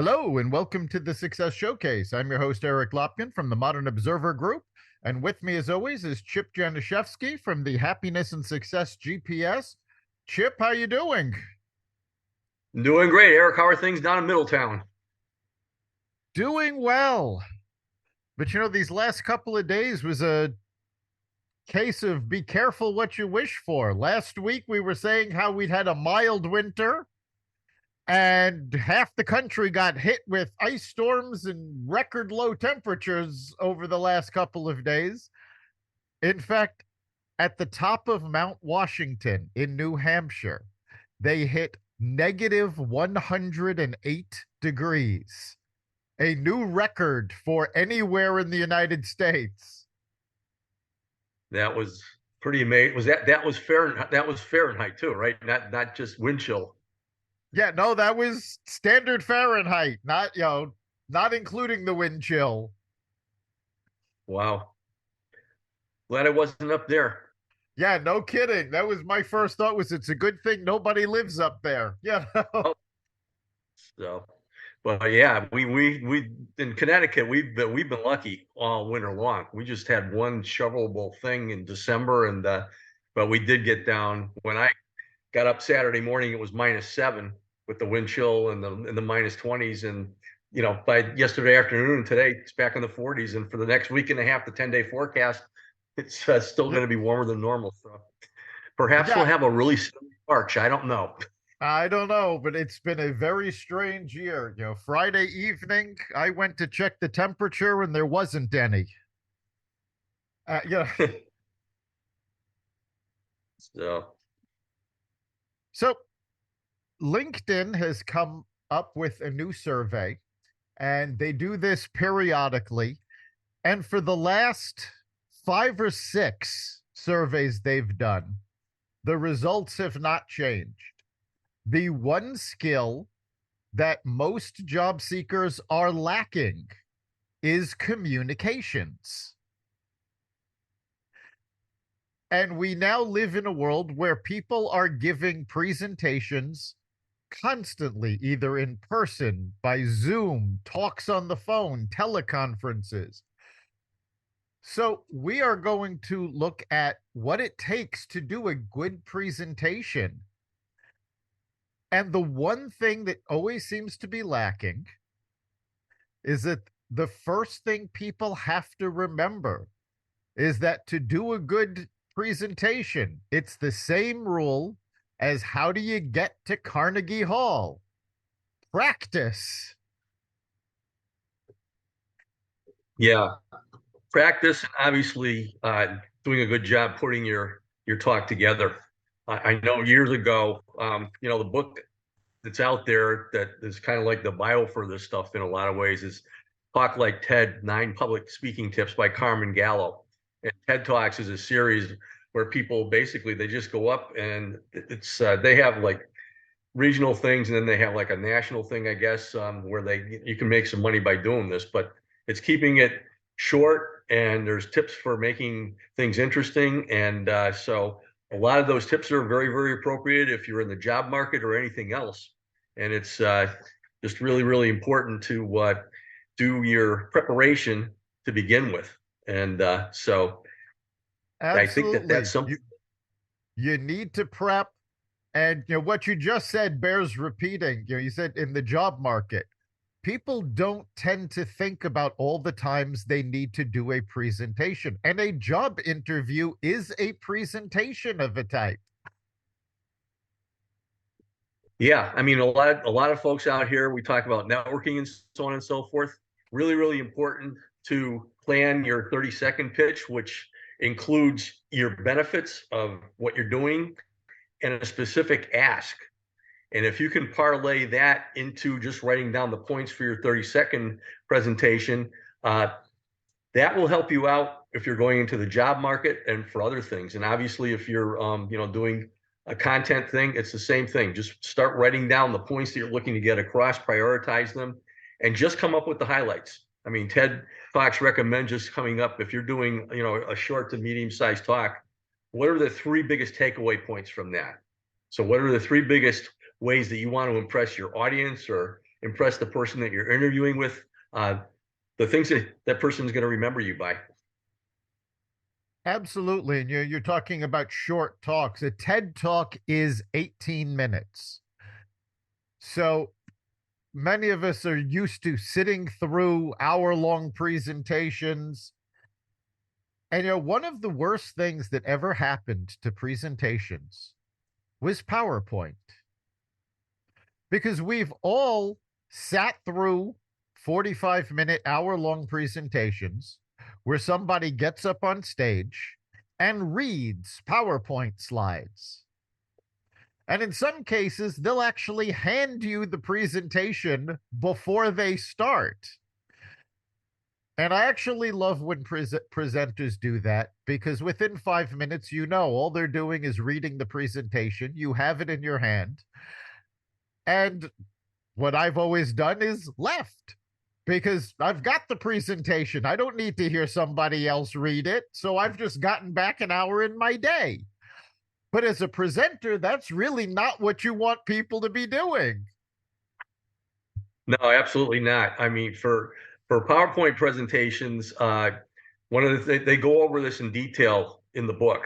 Hello, and welcome to the Success Showcase. I'm your host, Eric Lopkin from the Modern Observer Group. And with me, as always, is Chip Janizewski from the Happiness and Success GPS. Chip, how you doing? Doing great, Eric. How are things down in Middletown? Doing well. But these last couple of days was a case of be careful what you wish for. Last week, we were saying how we'd had a mild winter, and half the country got hit with ice storms and record low temperatures over the last couple of days. In fact, at the top of Mount Washington in New Hampshire, they hit negative 108 degrees, a new record for anywhere in the United States. That was pretty amazing. That was Fahrenheit? That was Fahrenheit too, right? Not just wind chill. Yeah, no, that was standard Fahrenheit, not including the wind chill. Wow. Glad I wasn't up there. Yeah, no kidding. That was my first thought was it's a good thing nobody lives up there. Yeah. Oh, so, but yeah, we in Connecticut we've been lucky all winter long. We just had one shovelable thing in December, and but we did get down when I got up Saturday morning. It was -7 with the wind chill and the -20s, and by yesterday afternoon and today it's back in the 40s, and for the next week and a half, the 10-day forecast, it's still going to be warmer than normal. So perhaps we'll Yeah, have a really snowy March. I don't know. I don't know, but it's been a very strange year. Friday evening, I went to check the temperature and there wasn't any. Yeah. So So LinkedIn has come up with a new survey, and they do this periodically. And for the last 5 or 6 surveys they've done, the results have not changed. The one skill that most job seekers are lacking is communications. And we now live in a world where people are giving presentations constantly, either in person, by Zoom, talks on the phone, teleconferences. So, we are going to look at what it takes to do a good presentation. And the one thing that always seems to be lacking is that the first thing people have to remember is that to do a good presentation, it's the same rule as how do you get to Carnegie Hall? Practice. yeah, practice and obviously doing a good job putting your talk together. I know years ago, the book that's out there that is kind of like the bio for this stuff in a lot of ways is Talk Like TED, 9 Public Speaking Tips by Carmen Gallo. And TED Talks is a series where people basically they just go up and it's they have like regional things and then they have like a national thing, I guess, where you can make some money by doing this, but it's keeping it short and there's tips for making things interesting. And so a lot of those tips are very, very appropriate if you're in the job market or anything else. And it's just really, really important to do your preparation to begin with. And so I think that that's Absolutely. something. You need to prep. And what you just said bears repeating. You said in the job market, people don't tend to think about all the times they need to do a presentation. And a job interview is a presentation of a type. Yeah, I mean, a lot of folks out here, we talk about networking and so on and so forth. Really, really important to plan your 30-second pitch, which includes your benefits of what you're doing and a specific ask. And if you can parlay that into just writing down the points for your 30-second presentation, that will help you out if you're going into the job market and for other things. And obviously, if you're doing a content thing, it's the same thing. Just start writing down the points that you're looking to get across, prioritize them, and just come up with the highlights. I mean, Ted Fox recommends just coming up if you're doing a short to medium sized talk. What are the 3 biggest takeaway points from that? So, what are the 3 biggest ways that you want to impress your audience or impress the person that you're interviewing with, the things that that person is going to remember you by. Absolutely. And you're talking about short talks. A TED talk is 18 minutes. So many of us are used to sitting through hour-long presentations. And one of the worst things that ever happened to presentations was PowerPoint. Because we've all sat through 45-minute, hour-long presentations where somebody gets up on stage and reads PowerPoint slides. And in some cases, they'll actually hand you the presentation before they start. And I actually love when presenters do that, because within 5 minutes, all they're doing is reading the presentation. You have it in your hand. And what I've always done is left, because I've got the presentation. I don't need to hear somebody else read it. So I've just gotten back an hour in my day. But as a presenter, that's really not what you want people to be doing. No, absolutely not. I mean, for PowerPoint presentations, one of they go over this in detail in the book,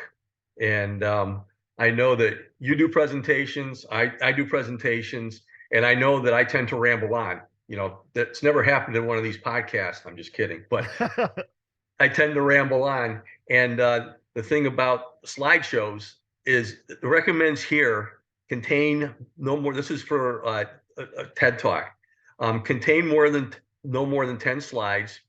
and I know that you do presentations, I do presentations, and I know that I tend to ramble on. That's never happened in one of these podcasts. I'm just kidding, but I tend to ramble on. And the thing about slideshows is the recommends here contain no more. This is for a TED Talk. Contain no more than 10 slides,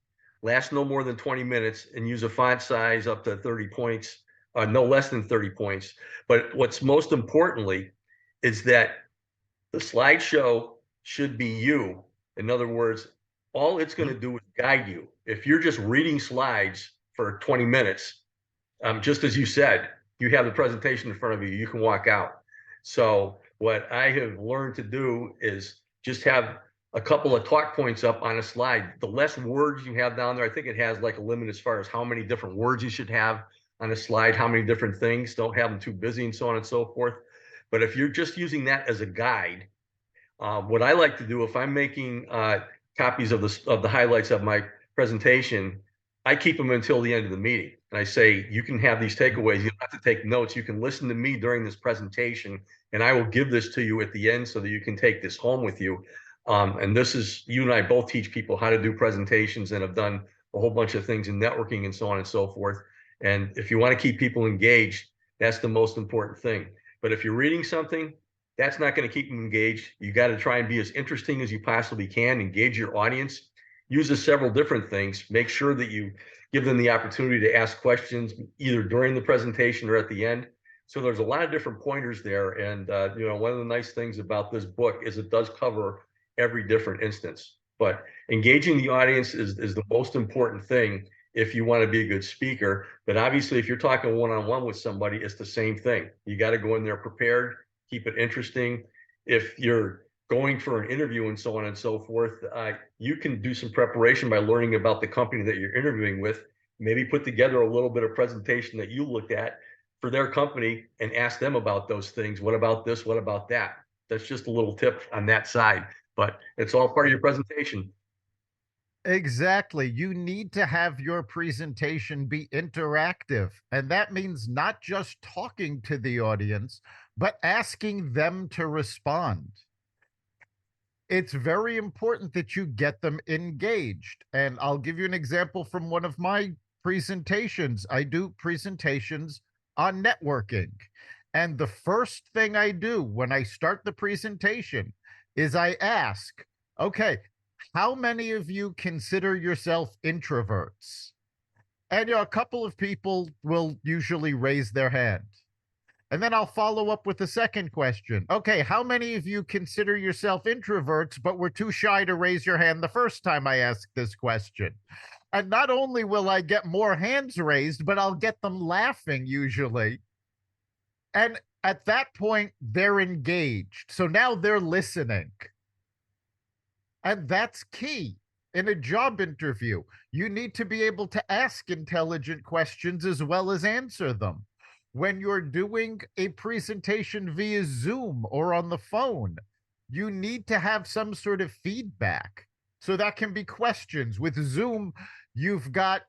last no more than 20 minutes, and use a font size up to 30 points, no less than 30 points. But what's most importantly is that the slideshow should be you. In other words, all it's going to do is guide you. If you're just reading slides for 20 minutes, just as you said, you have the presentation in front of you, you can walk out. So what I have learned to do is just have a couple of talk points up on a slide. The less words you have down there, I think it has like a limit as far as how many different words you should have on a slide, how many different things, don't have them too busy and so on and so forth. But if you're just using that as a guide, what I like to do if I'm making copies of the highlights of my presentation, I keep them until the end of the meeting. And I say, you can have these takeaways. You don't have to take notes. You can listen to me during this presentation, and I will give this to you at the end so that you can take this home with you. And this is, you and I both teach people how to do presentations and have done a whole bunch of things in networking and so on and so forth. And if you want to keep people engaged, that's the most important thing. But if you're reading something, that's not going to keep them engaged. You got to try and be as interesting as you possibly can, engage your audience, uses several different things. Make sure that you give them the opportunity to ask questions either during the presentation or at the end. So there's a lot of different pointers there. And, one of the nice things about this book is it does cover every different instance. But engaging the audience is the most important thing if you want to be a good speaker. But obviously, if you're talking one-on-one with somebody, it's the same thing. You got to go in there prepared, keep it interesting. If you're going for an interview and so on and so forth, you can do some preparation by learning about the company that you're interviewing with. Maybe put together a little bit of presentation that you looked at for their company and ask them about those things. What about this? What about that? That's just a little tip on that side, but it's all part of your presentation. Exactly. You need to have your presentation be interactive. And that means not just talking to the audience, but asking them to respond. It's very important that you get them engaged. And I'll give you an example from one of my presentations. I do presentations on networking. And the first thing I do when I start the presentation is I ask, okay, how many of you consider yourself introverts? And a couple of people will usually raise their hand. And then I'll follow up with the second question. Okay, how many of you consider yourself introverts, but were too shy to raise your hand the first time I asked this question? And not only will I get more hands raised, but I'll get them laughing usually. And at that point, they're engaged. So now they're listening. And that's key in a job interview. You need to be able to ask intelligent questions as well as answer them. When you're doing a presentation via Zoom or on the phone, You need to have some sort of feedback. So that can be questions. With Zoom, you've got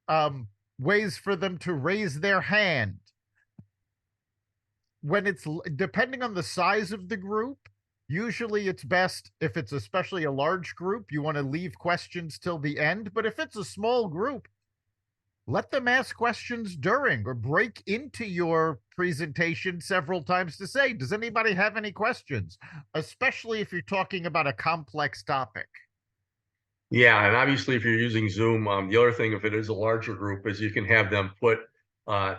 um, ways for them to raise their hand. When it's depending on the size of the group, usually it's best if it's especially a large group, you want to leave questions till the end. But if it's a small group, let them ask questions during or break into your presentation several times to say, does anybody have any questions? Especially if you're talking about a complex topic. Yeah, and obviously, if you're using Zoom, the other thing, if it is a larger group, is you can have them put uh,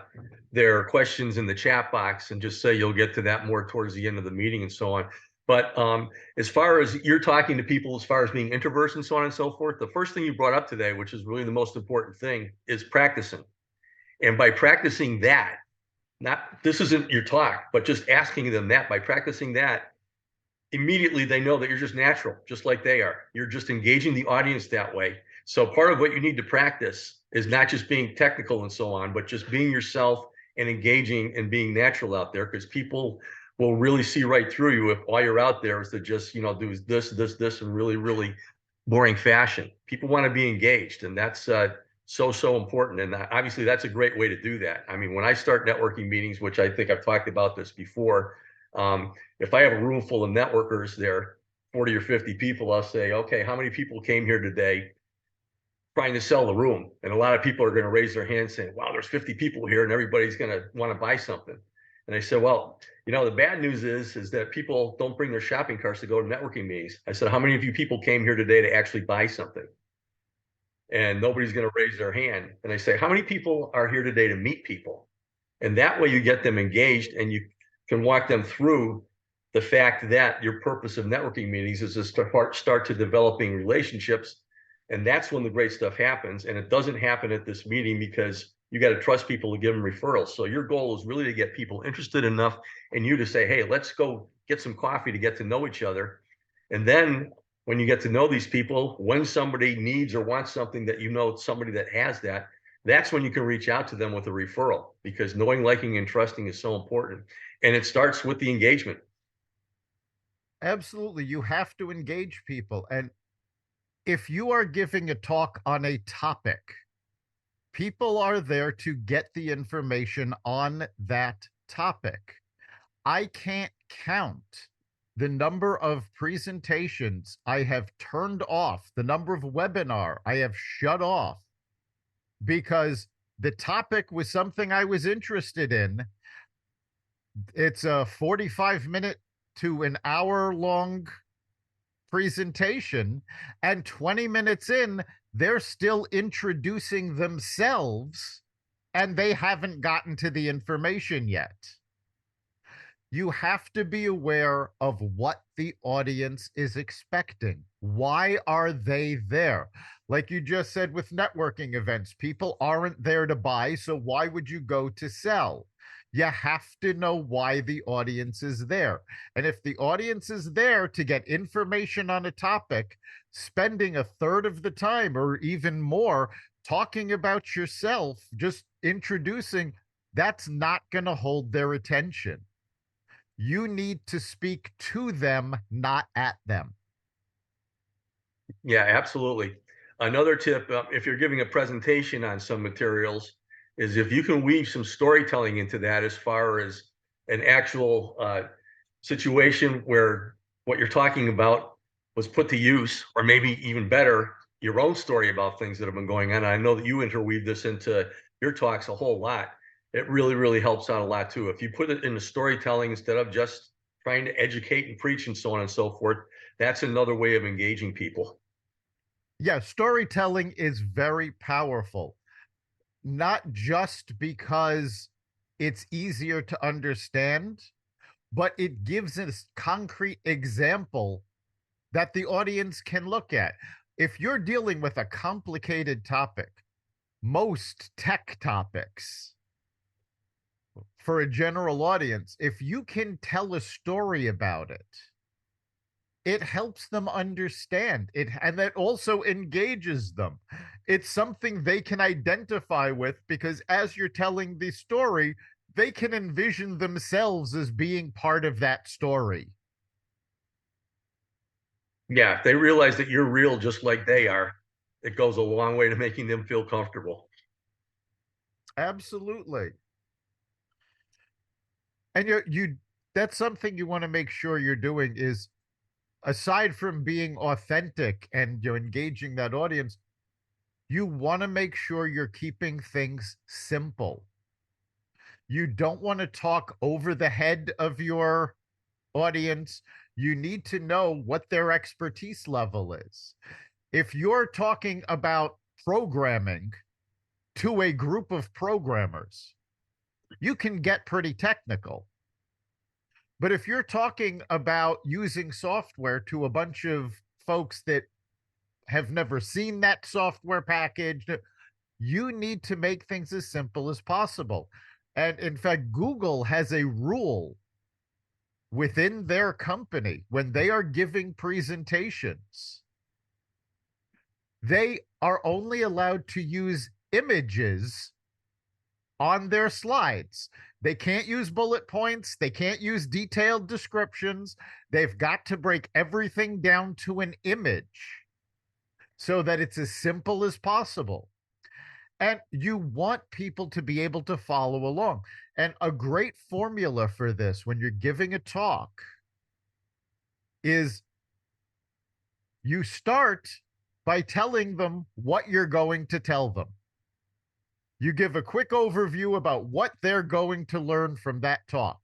their questions in the chat box and just say you'll get to that more towards the end of the meeting and so on. But as far as you're talking to people, as far as being introverts and so on and so forth, the first thing you brought up today, which is really the most important thing, is practicing. And by practicing that, not this isn't your talk, but just asking them that, by practicing that, immediately they know that you're just natural, just like they are. You're just engaging the audience that way. So part of what you need to practice is not just being technical and so on, but just being yourself and engaging and being natural out there, because people will really see right through you if all you're out there is to just, do this in really, really boring fashion. People want to be engaged, and that's so important. And obviously, that's a great way to do that. I mean, when I start networking meetings, which I think I've talked about this before, if I have a room full of networkers there, 40 or 50 people, I'll say, okay, how many people came here today trying to sell the room? And a lot of people are going to raise their hands saying, wow, there's 50 people here and everybody's going to want to buy something. And I said, well, the bad news is that people don't bring their shopping carts to go to networking meetings. I said, how many of you people came here today to actually buy something? And nobody's going to raise their hand. And I say, how many people are here today to meet people? And that way you get them engaged and you can walk them through the fact that your purpose of networking meetings is to start to developing relationships. And that's when the great stuff happens. And it doesn't happen at this meeting because you got to trust people to give them referrals. So your goal is really to get people interested enough in you to say, hey, let's go get some coffee to get to know each other. And then when you get to know these people, when somebody needs or wants something that somebody that has that, that's when you can reach out to them with a referral, because knowing, liking, and trusting is so important. And it starts with the engagement. Absolutely. You have to engage people. And if you are giving a talk on a topic, people are there to get the information on that topic. I can't count the number of presentations I have turned off, the number of webinar I have shut off because the topic was something I was interested in. It's a 45-minute to an hour long presentation, and 20 minutes in, they're still introducing themselves and they haven't gotten to the information yet. You have to be aware of what the audience is expecting. Why are they there? Like you just said with networking events, people aren't there to buy, so why would you go to sell? You have to know why the audience is there. And if the audience is there to get information on a topic, spending a third of the time or even more talking about yourself, just introducing, that's not going to hold their attention. You need to speak to them, not at them. Yeah, absolutely. Another tip, if you're giving a presentation on some materials, is if you can weave some storytelling into that, as far as an actual situation where what you're talking about was put to use, or maybe even better, your own story about things that have been going on. I know that you interweave this into your talks a whole lot. It really, really helps out a lot too. If you put it into storytelling instead of just trying to educate and preach and so on and so forth, that's another way of engaging people. Yeah, storytelling is very powerful, not just because it's easier to understand, but it gives a concrete example that the audience can look at. If you're dealing with a complicated topic, most tech topics, for a general audience, if you can tell a story about it, it helps them understand it, and that also engages them. It's something they can identify with, because as you're telling the story, they can envision themselves as being part of that story. Yeah, if they realize that you're real just like they are, it goes a long way to making them feel comfortable. Absolutely. And you that's something you want to make sure you're doing is, aside from being authentic and you're engaging that audience, you want to make sure you're keeping things simple. You don't want to talk over the head of your audience. You need to know what their expertise level is. If you're talking about programming to a group of programmers, you can get pretty technical. But if you're talking about using software to a bunch of folks that have never seen that software package, you need to make things as simple as possible. And in fact, Google has a rule within their company when they are giving presentations. They are only allowed to use images on their slides. They can't use bullet points. They can't use detailed descriptions. They've got to break everything down to an image so that it's as simple as possible. And you want people to be able to follow along. And a great formula for this when you're giving a talk is you start by telling them what you're going to tell them. You give a quick overview about what they're going to learn from that talk.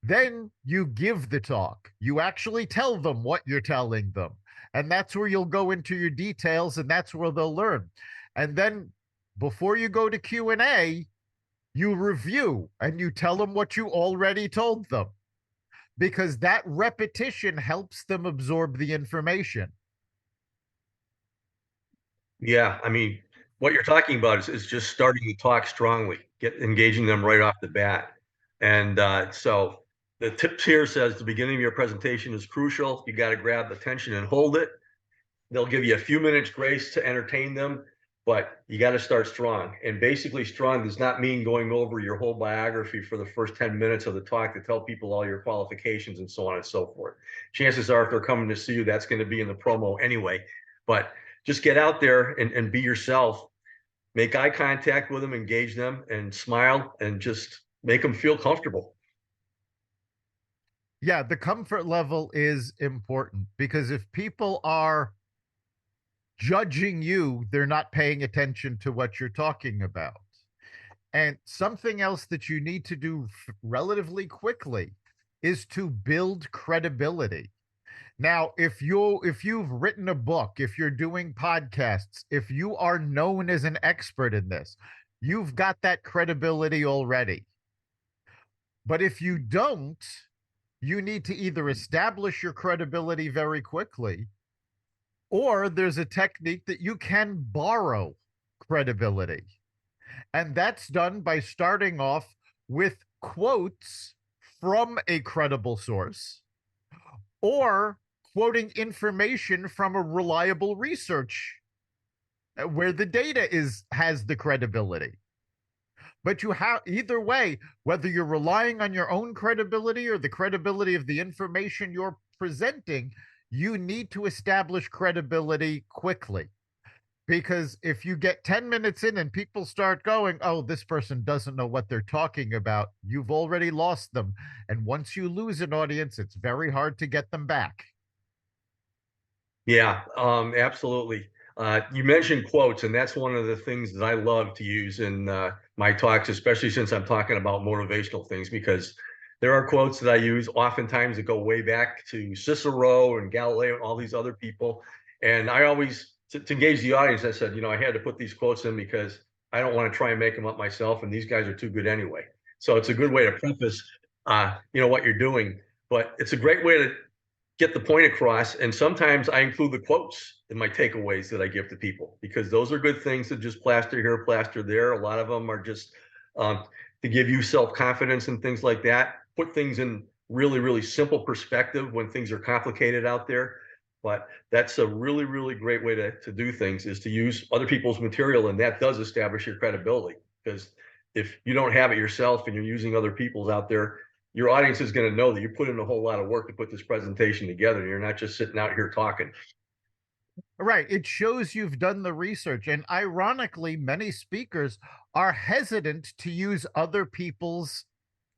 Then you give the talk. You actually tell them what you're telling them. And that's where you'll go into your details, and that's where they'll learn. And then before you go to Q&A, you review and you tell them what you already told them, because that repetition helps them absorb the information. Yeah, I mean, what you're talking about is just starting to talk strongly, get engaging them right off the bat. And so the tips here says the beginning of your presentation is crucial. You got to grab attention and hold it. They'll give you a few minutes grace to entertain them, but you got to start strong. And basically, strong does not mean going over your whole biography for the first 10 minutes of the talk to tell people all your qualifications and so on and so forth. Chances are, if they're coming to see you, that's going to be in the promo anyway. But just get out there and be yourself. Make eye contact with them, engage them, and smile, and just make them feel comfortable. Yeah, the comfort level is important, because if people are judging you, they're not paying attention to what you're talking about. And something else that you need to do relatively quickly is to build credibility. Now, if you've written a book, if you're doing podcasts, if you are known as an expert in this, you've got that credibility already. But if you don't, you need to either establish your credibility very quickly, or there's a technique that you can borrow credibility. And that's done by starting off with quotes from a credible source, or quoting information from a reliable research where the data has the credibility. But you have, either way, whether you're relying on your own credibility or the credibility of the information you're presenting, you need to establish credibility quickly. Because if you get 10 minutes in and people start going, oh, this person doesn't know what they're talking about, you've already lost them. And once you lose an audience, it's very hard to get them back. Yeah, absolutely. You mentioned quotes, and that's one of the things that I love to use in my talks, especially since I'm talking about motivational things, because there are quotes that I use oftentimes that go way back to Cicero and Galileo and all these other people. And I always, to engage the audience, I said, I had to put these quotes in because I don't want to try and make them up myself, and these guys are too good anyway. So it's a good way to preface, what you're doing. But it's a great way to get the point across. And sometimes I include the quotes in my takeaways that I give to people, because those are good things to just plaster here, plaster there. A lot of them are just to give you self-confidence and things like that. Put things in really, really simple perspective when things are complicated out there. But that's a really, really great way to do things, is to use other people's material. And that does establish your credibility, because if you don't have it yourself and you're using other people's out there, your audience is going to know that you put in a whole lot of work to put this presentation together. You're not just sitting out here talking. Right. It shows you've done the research. And ironically, many speakers are hesitant to use other people's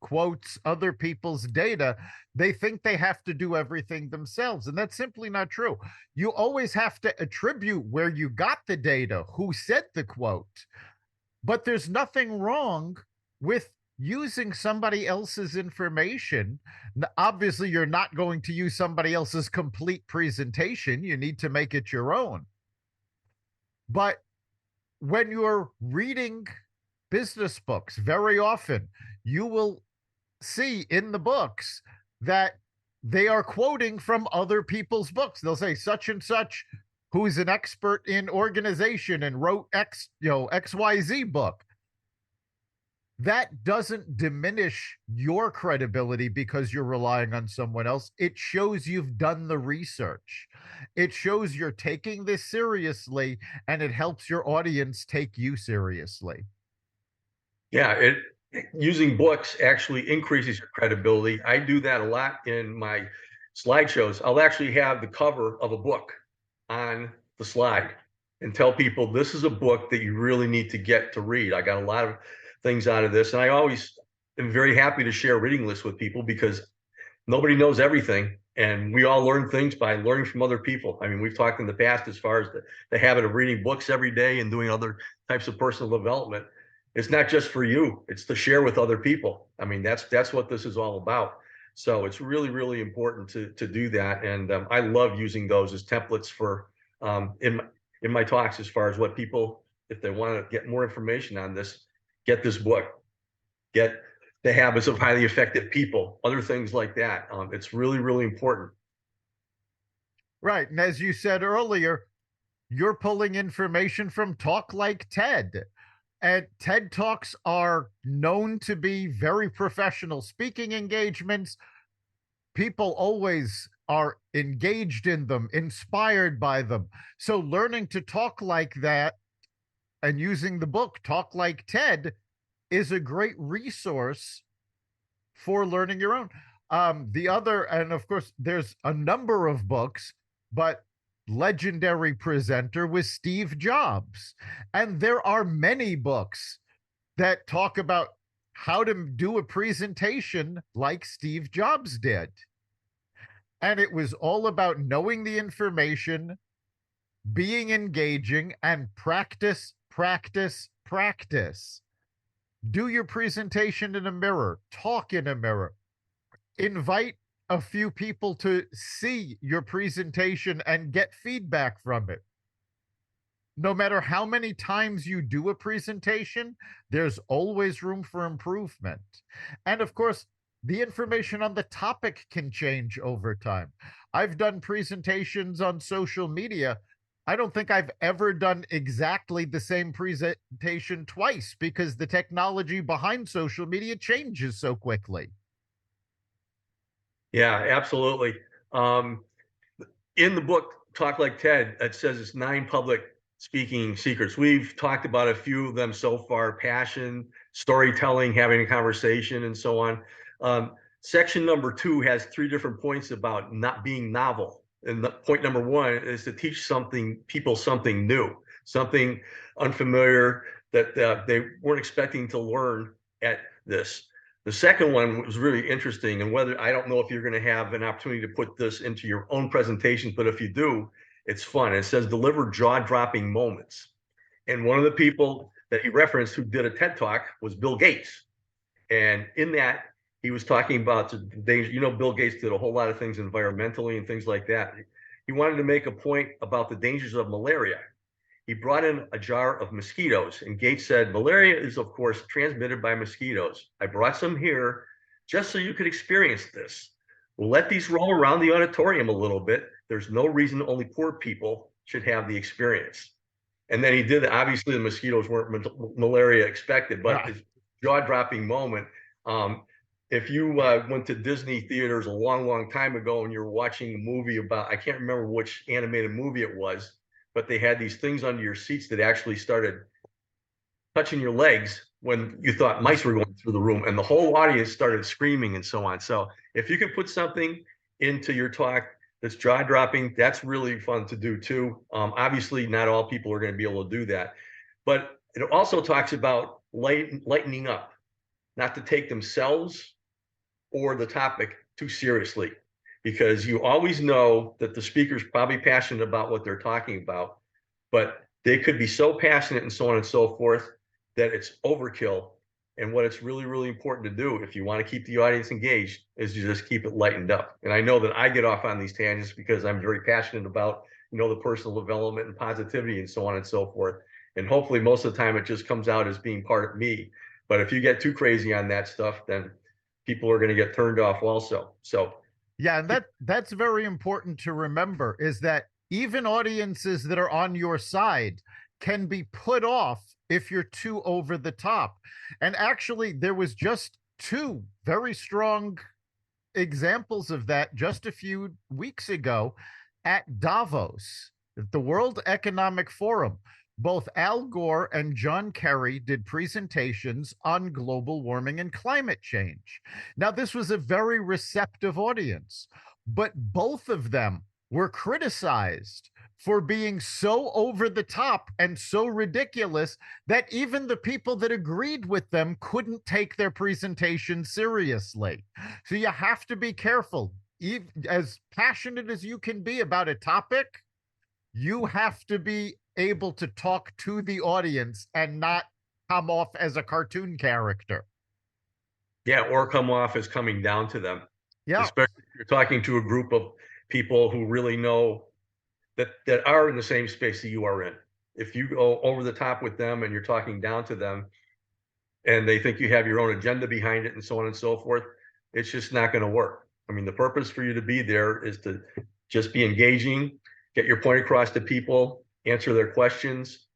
quotes, other people's data. They think they have to do everything themselves. And that's simply not true. You always have to attribute where you got the data, who said the quote. But there's nothing wrong with using somebody else's information. Obviously, you're not going to use somebody else's complete presentation. You need to make it your own. But when you're reading business books, very often you will see in the books that they are quoting from other people's books. They'll say such and such, who's an expert in organization and wrote XYZ book. That doesn't diminish your credibility because you're relying on someone else. It shows you've done the research. It shows you're taking this seriously, and it helps your audience take you seriously. Yeah, using books actually increases your credibility. I do that a lot in my slideshows. I'll actually have the cover of a book on the slide and tell people this is a book that you really need to get to read. I got a lot of things out of this, and I always am very happy to share reading lists with people because nobody knows everything, and we all learn things by learning from other people. I mean, we've talked in the past as far as the habit of reading books every day and doing other types of personal development. It's not just for you, it's to share with other people. I mean, that's what this is all about. So it's really, really important to do that. And I love using those as templates for in my talks as far as what people, if they want to get more information on this, get this book, get the habits of highly effective people, other things like that. It's really, really important. Right. And as you said earlier, you're pulling information from Talk Like TED. And TED Talks are known to be very professional speaking engagements. People always are engaged in them, inspired by them. So learning to talk like that and using the book Talk Like TED is a great resource for learning your own. The other, and of course, there's a number of books, but legendary presenter was Steve Jobs. And there are many books that talk about how to do a presentation like Steve Jobs did. And it was all about knowing the information, being engaging, and practice, practice, practice. Do your presentation in a mirror, talk in a mirror, invite a few people to see your presentation and get feedback from it. No matter how many times you do a presentation, there's always room for improvement. And of course, the information on the topic can change over time. I've done presentations on social media. I don't think I've ever done exactly the same presentation twice because the technology behind social media changes so quickly. Yeah, absolutely. In the book Talk Like TED, it says it's 9 public speaking secrets. We've talked about a few of them so far: passion, storytelling, having a conversation, and so on. Section number 2 has 3 different points about not being novel. And point number 1 is to teach people something new, something unfamiliar that they weren't expecting to learn at this. The second one was really interesting, and whether I don't know if you're going to have an opportunity to put this into your own presentations, but if you do, it's fun. It says deliver jaw-dropping moments. And one of the people that he referenced who did a TED Talk was Bill Gates. And in that, he was talking about the danger. Bill Gates did a whole lot of things environmentally and things like that. He wanted to make a point about the dangers of malaria. He brought in a jar of mosquitoes, and Gates said, malaria is, of course, transmitted by mosquitoes. I brought some here just so you could experience this. We'll let these roll around the auditorium a little bit. There's no reason only poor people should have the experience. And then he did, obviously the mosquitoes weren't malaria expected, but his jaw-dropping moment. If you went to Disney theaters a long, long time ago and you're watching a movie about, I can't remember which animated movie it was, but they had these things under your seats that actually started touching your legs when you thought mice were going through the room and the whole audience started screaming and so on. So if you can put something into your talk that's jaw dropping, that's really fun to do too. Obviously, not all people are going to be able to do that, but it also talks about lightening up, not to take themselves or the topic too seriously, because you always know that the speaker's probably passionate about what they're talking about, but they could be so passionate and so on and so forth that it's overkill. And what it's really, really important to do if you want to keep the audience engaged is you just keep it lightened up. And I know that I get off on these tangents because I'm very passionate about, the personal development and positivity and so on and so forth. And hopefully most of the time it just comes out as being part of me. But if you get too crazy on that stuff, then people are going to get turned off also. So Yeah, and that's very important to remember, is that even audiences that are on your side can be put off if you're too over the top. And actually, there was just two very strong examples of that just a few weeks ago at Davos, at the World Economic Forum. Both Al Gore and John Kerry did presentations on global warming and climate change. Now, this was a very receptive audience, but both of them were criticized for being so over the top and so ridiculous that even the people that agreed with them couldn't take their presentation seriously. So you have to be careful. As passionate as you can be about a topic, you have to be able to talk to the audience and not come off as a cartoon character. yeah, or come off as coming down to them, Yeah, especially if you're talking to a group of people who really know that are in the same space that you are in. If you go over the top with them and you're talking down to them and they think you have your own agenda behind it and so on and so forth, it's just not going to work. I mean, the purpose for you to be there is to just be engaging, get your point across to people, answer their questions,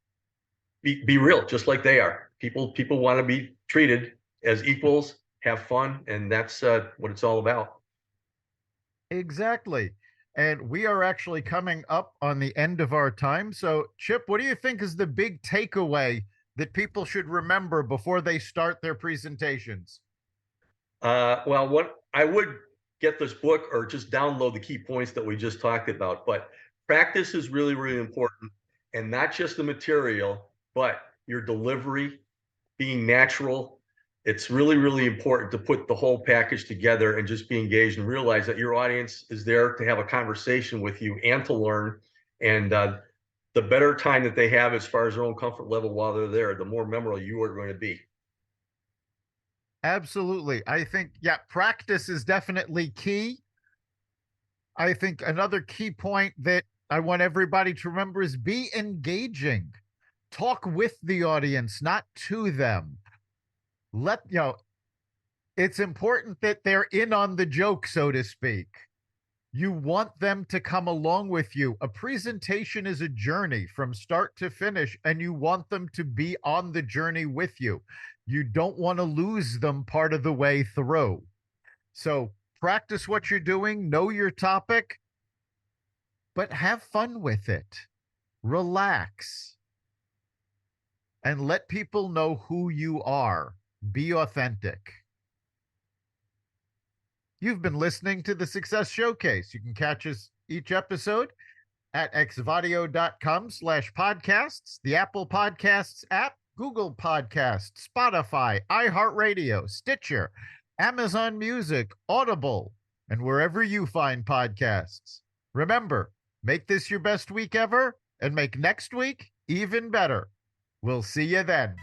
be real, just like they are. People want to be treated as equals, have fun, and that's what it's all about. exactly. And we are actually coming up on the end of our time. So, Chip, what do you think is the big takeaway that people should remember before they start their presentations? Well, what I would get this book or just download the key points that we just talked about. But practice is really, really important, and not just the material, but your delivery, being natural. It's really, really important to put the whole package together and just be engaged and realize that your audience is there to have a conversation with you and to learn. And the better time that they have as far as their own comfort level while they're there, the more memorable you are going to be. Absolutely. I think, yeah, practice is definitely key. I think another key point that I want everybody to remember is be engaging. Talk with the audience, not to them. It's important that they're in on the joke, so to speak. You want them to come along with you. A presentation is a journey from start to finish, and you want them to be on the journey with you. You don't want to lose them part of the way through. So practice what you're doing, know your topic, but have fun with it. Relax and let people know who you are. Be authentic. You've been listening to the Success Showcase. You can catch us each episode at xvadio.com/podcasts, the Apple Podcasts app, Google Podcasts, Spotify, iHeartRadio, Stitcher, Amazon Music, Audible, and wherever you find podcasts. Remember, make this your best week ever and make next week even better. We'll see you then.